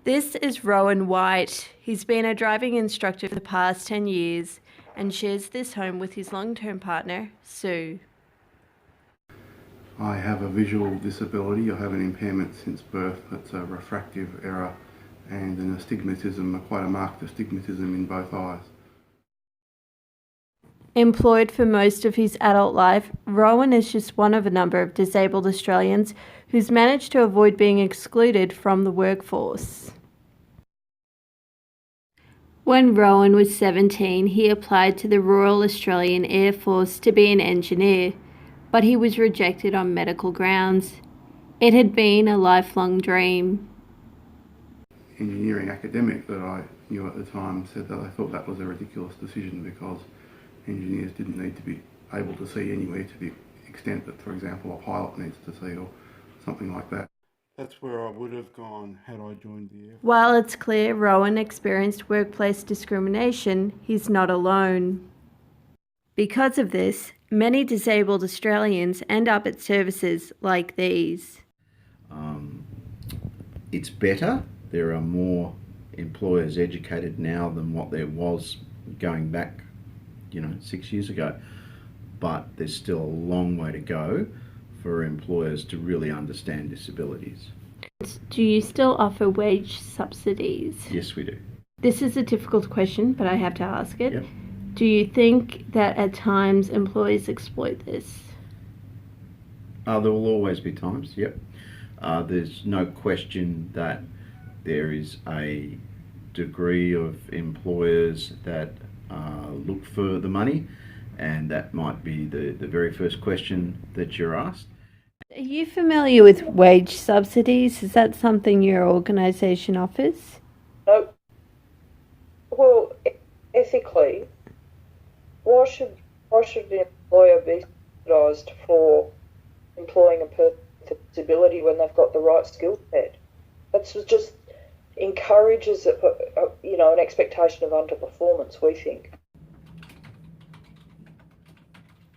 This is Rowan White. He's been a driving instructor for the past 10 years and shares this home with his long-term partner, Sue. I have a visual disability. I have an impairment since birth. That's a refractive error and an astigmatism, quite a marked astigmatism in both eyes. Employed for most of his adult life, Rowan is just one of a number of disabled Australians who's managed to avoid being excluded from the workforce. When Rowan was 17, he applied to the Royal Australian Air Force to be an engineer, but he was rejected on medical grounds. It had been a lifelong dream. Engineering academic that I knew at the time said that they thought that was a ridiculous decision because engineers didn't need to be able to see anywhere to the extent that, for example, a pilot needs to see or something like that. That's where I would have gone had I joined the Air Force. While it's clear Rowan experienced workplace discrimination, he's not alone. Because of this, many disabled Australians end up at services like these. It's better. There are more employers educated now than what there was going back 6 years ago, but there's still a long way to go for employers to really understand disabilities. Do you still offer wage subsidies? Yes, we do. This is a difficult question, but I have to ask it. Yep. Do you think that at times employees exploit this? There will always be times, yep. There's no question that there is a degree of employers that look for the money, and that might be the very first question that you're asked. Are you familiar with wage subsidies? Is that something your organisation offers? No. Well, ethically, why should the employer be subsidised for employing a person with a disability when they've got the right skill set? That's just encourages an expectation of underperformance, we think.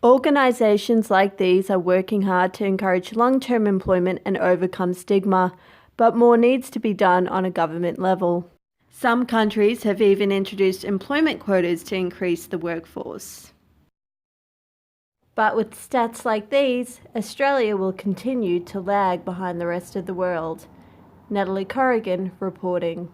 Organisations like these are working hard to encourage long-term employment and overcome stigma, but more needs to be done on a government level. Some countries have even introduced employment quotas to increase the workforce. But with stats like these, Australia will continue to lag behind the rest of the world. Natalie Corrigan reporting.